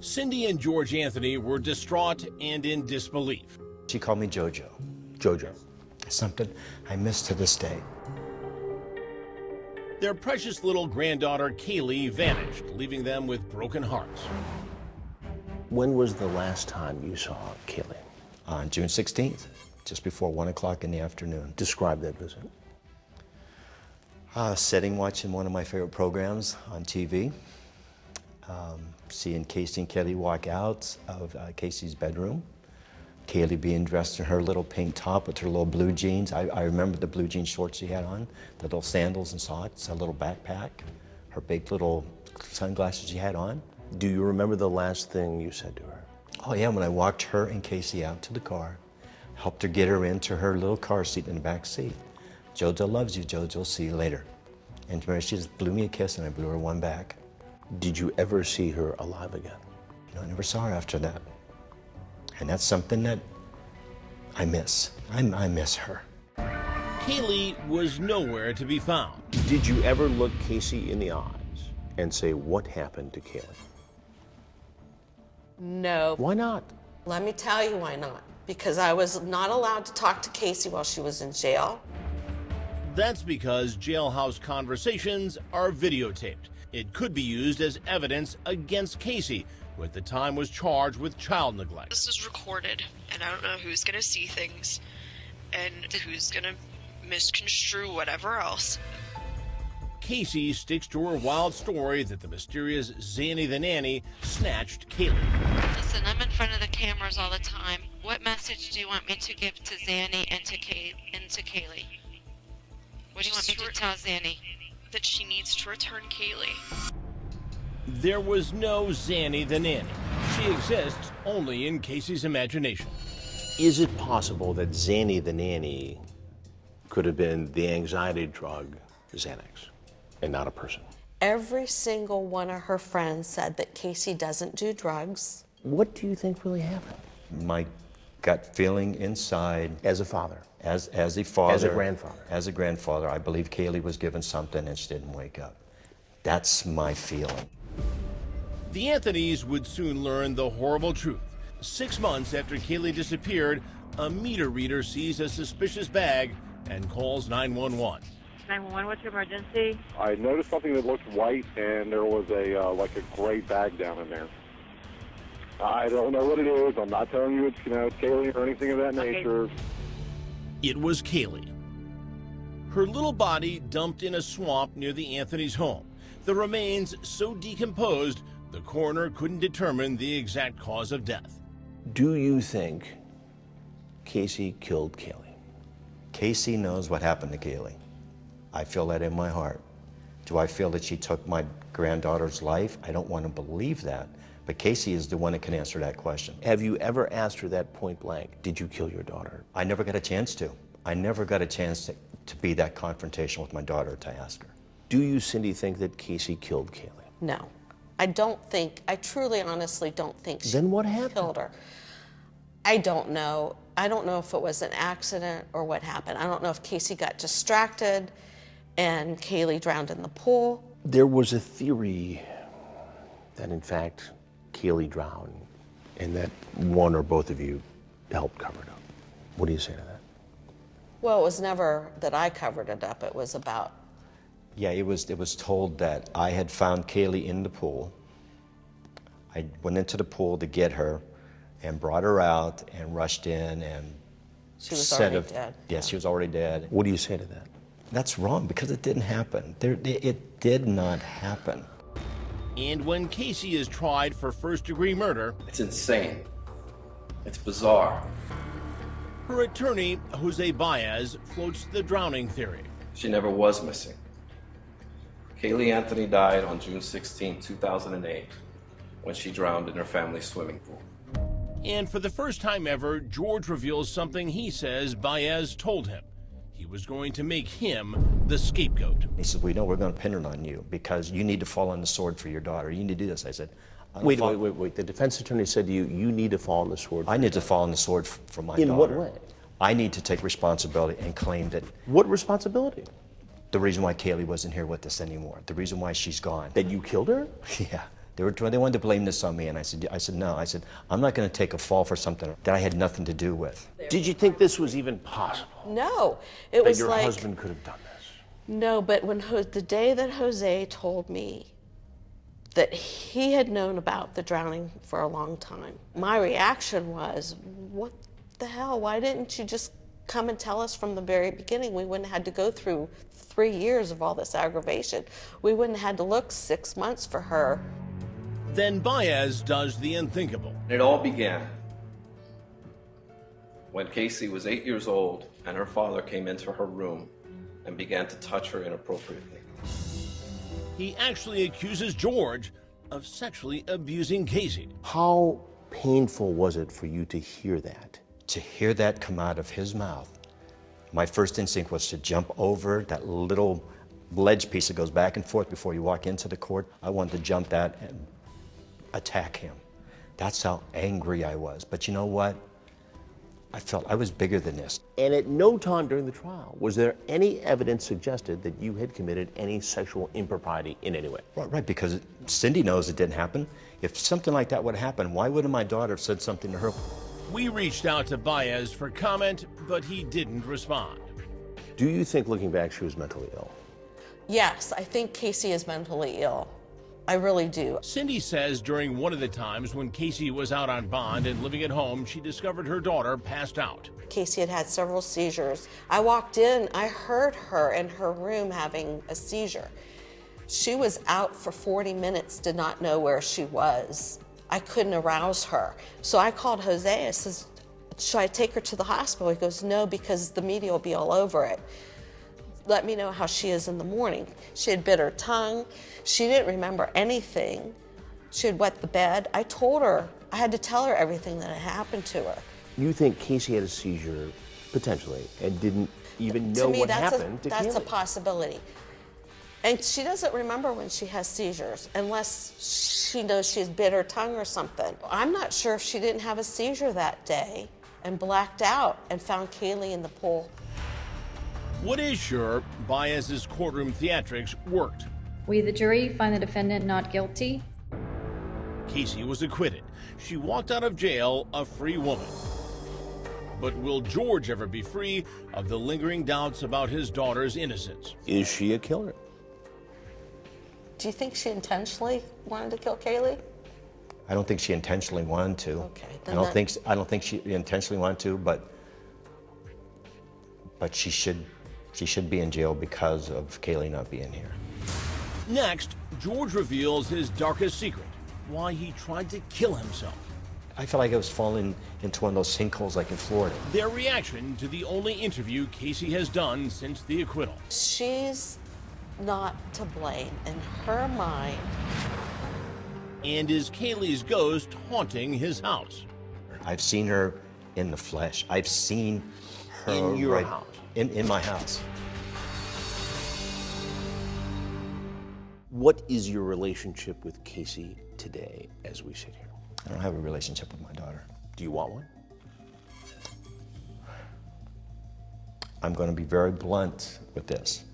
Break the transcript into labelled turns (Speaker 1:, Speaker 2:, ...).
Speaker 1: Cindy and George Anthony were distraught and in disbelief.
Speaker 2: She called me JoJo.
Speaker 3: JoJo.
Speaker 2: Something I miss to this day.
Speaker 1: Their precious little granddaughter, Caylee, vanished, leaving them with broken hearts.
Speaker 3: When was the last time you saw Caylee?
Speaker 2: On June 16th, just before 1 o'clock in the afternoon.
Speaker 3: Describe that visit.
Speaker 2: Sitting watching one of my favorite programs on TV. Seeing Casey and Kelly walk out of Casey's bedroom. Caylee being dressed in her little pink top with her little blue jeans. I remember the blue jean shorts she had on, the little sandals and socks, a little backpack, her big little sunglasses she had on.
Speaker 3: Do you remember the last thing you said to her?
Speaker 2: Oh yeah, when I walked her and Casey out to the car, helped her get her into her little car seat in the back seat. JoJo loves you, JoJo, see you later. And she just blew me a kiss and I blew her one back.
Speaker 3: Did you ever see her alive again?
Speaker 2: I never saw her after that. And that's something that I miss. I miss her.
Speaker 1: Caylee was nowhere to be found.
Speaker 3: Did you ever look Casey in the eyes and say, what happened to Caylee?
Speaker 4: No.
Speaker 3: Why not?
Speaker 4: Let me tell you why not. Because I was not allowed to talk to Casey while she was in jail.
Speaker 1: That's because jailhouse conversations are videotaped. It could be used as evidence against Casey, who at the time was charged with child neglect.
Speaker 5: This is recorded, and I don't know who's gonna see things and who's gonna misconstrue whatever else.
Speaker 1: Casey sticks to her wild story that the mysterious Zanny the nanny snatched Caylee.
Speaker 6: Listen, I'm in front of the cameras all the time. What message do you want me to give to Zanny and to Caylee? What do you want me to tell Zanny?
Speaker 5: That she needs to return Caylee.
Speaker 1: There was no Zanny the nanny. She exists only in Casey's imagination.
Speaker 3: Is it possible that Zanny the nanny could have been the anxiety drug Xanax and not a person?
Speaker 4: Every single one of her friends said that Casey doesn't do drugs.
Speaker 3: What do you think really happened?
Speaker 2: My gut feeling inside,
Speaker 3: As a father?
Speaker 2: as a father,
Speaker 3: As a grandfather?
Speaker 2: as a grandfather, I believe Caylee was given something and she didn't wake up. That's my feeling.
Speaker 1: The Anthonys would soon learn the horrible truth. 6 months after Caylee disappeared, a meter reader sees a suspicious bag and calls 911.
Speaker 7: 911, what's your emergency?
Speaker 8: I noticed something that looked white, and there was like a gray bag down in there. I don't know what it is. I'm not telling you it's Caylee or anything of that nature.
Speaker 1: It was Caylee. Her little body dumped in a swamp near the Anthony's home. The remains so decomposed, the coroner couldn't determine the exact cause of death.
Speaker 3: Do you think Casey killed Caylee?
Speaker 2: Casey knows what happened to Caylee. I feel that in my heart. Do I feel that she took my granddaughter's life? I don't want to believe that. But Casey is the one that can answer that question.
Speaker 3: Have you ever asked her that point blank? Did you kill your daughter?
Speaker 2: I never got a chance to. I never got a chance to be that confrontational with my daughter to ask her.
Speaker 3: Do you, Cindy, think that Casey killed Caylee?
Speaker 4: No. I truly, honestly don't think she
Speaker 3: Then what happened?
Speaker 4: killed her. I don't know. I don't know if it was an accident or what happened. I don't know if Casey got distracted and Caylee drowned in the pool.
Speaker 3: There was a theory that, in fact, Caylee drowned and that one or both of you helped cover it up. What do you say to that?
Speaker 4: Well, it was never that I covered it up. It was about...
Speaker 2: Yeah, it was told that I had found Caylee in the pool. I went into the pool to get her and brought her out and rushed in and...
Speaker 4: She was already dead.
Speaker 2: Yes, she was already dead.
Speaker 3: What do you say to that?
Speaker 2: That's wrong because it didn't happen. It did not happen.
Speaker 1: And when Casey is tried for first-degree murder...
Speaker 9: It's insane. It's bizarre.
Speaker 1: Her attorney, Jose Baez, floats the drowning theory.
Speaker 9: She never was missing. Caylee Anthony died on June 16, 2008, when she drowned in her family's swimming pool.
Speaker 1: And for the first time ever, George reveals something he says Baez told him. He was going to make him the scapegoat.
Speaker 2: He said, we know we're going to pin it on you because you need to fall on the sword for your daughter. You need to do this. I said,
Speaker 3: Wait. The defense attorney said to you, you need to fall on the sword.
Speaker 2: I need to fall on the sword for my daughter.
Speaker 3: In what way?
Speaker 2: I need to take responsibility and claim that...
Speaker 3: What responsibility?
Speaker 2: The reason why Caylee wasn't here with us anymore. The reason why she's gone.
Speaker 3: That you killed her?
Speaker 2: Yeah. They wanted to blame this on me, and I said no. I said, I'm not going to take a fall for something that I had nothing to do with.
Speaker 3: Did you think this was even possible?
Speaker 4: No, it was
Speaker 3: that your
Speaker 4: like
Speaker 3: husband could have done this?
Speaker 4: no. But when the day that Jose told me that he had known about the drowning for a long time, my reaction was, what the hell? Why didn't you just come and tell us from the very beginning? We wouldn't have had to go through 3 years of all this aggravation. We wouldn't have had to look 6 months for her.
Speaker 1: Then Baez does the unthinkable.
Speaker 9: It all began when Casey was 8 years old and her father came into her room and began to touch her inappropriately.
Speaker 1: He actually accuses George of sexually abusing Casey.
Speaker 3: How painful was it for you to hear that?
Speaker 2: To hear that come out of his mouth, my first instinct was to jump over that little ledge piece that goes back and forth before you walk into the court. I wanted to jump that and attack him. That's how angry I was. But you know what? I felt I was bigger than this.
Speaker 3: And at no time during the trial was there any evidence suggested that you had committed any sexual impropriety in any way?
Speaker 2: Right, because Cindy knows it didn't happen. If something like that would happen, why wouldn't my daughter have said something to her?
Speaker 1: We reached out to Baez for comment, but he didn't respond.
Speaker 3: Do you think, looking back, she was mentally ill?
Speaker 4: Yes, I think Casey is mentally ill. I really do.
Speaker 1: Cindy says during one of the times when Casey was out on bond and living at home, she discovered her daughter passed out.
Speaker 4: Casey had several seizures. I walked in, I heard her in her room having a seizure. She was out for 40 minutes, did not know where she was. I couldn't arouse her. So I called Jose, I says, should I take her to the hospital? He goes, no, because the media will be all over it. Let me know how she is in the morning. She had bit her tongue. She didn't remember anything. She had wet the bed. I told her, I had to tell her everything that had happened to her.
Speaker 3: You think Casey had a seizure, potentially, and didn't even know what happened to Caylee?
Speaker 4: That's a possibility. And she doesn't remember when she has seizures, unless she knows she's bit her tongue or something. I'm not sure if she didn't have a seizure that day and blacked out and found Caylee in the pool.
Speaker 1: What is sure, Baez's courtroom theatrics worked.
Speaker 10: We, the jury, find the defendant not guilty.
Speaker 1: Casey was acquitted. She walked out of jail a free woman. But will George ever be free of the lingering doubts about his daughter's innocence?
Speaker 3: Is she a killer?
Speaker 4: Do you think she intentionally wanted to kill Caylee?
Speaker 2: I don't think she intentionally wanted to.
Speaker 4: Okay,
Speaker 2: I don't think she intentionally wanted to, but she should be in jail because of Caylee not being here.
Speaker 1: Next, George reveals his darkest secret, why he tried to kill himself.
Speaker 2: I felt like I was falling into one of those sinkholes like in Florida.
Speaker 1: Their reaction to the only interview Casey has done since the acquittal.
Speaker 4: She's not to blame in her mind.
Speaker 1: And is Caylee's ghost haunting his house?
Speaker 2: I've seen her in the flesh. I've seen her
Speaker 3: In your house?
Speaker 2: In my house.
Speaker 3: What is your relationship with Casey today as we sit here?
Speaker 2: I don't have a relationship with my daughter.
Speaker 3: Do you want one?
Speaker 2: I'm going to be very blunt with this.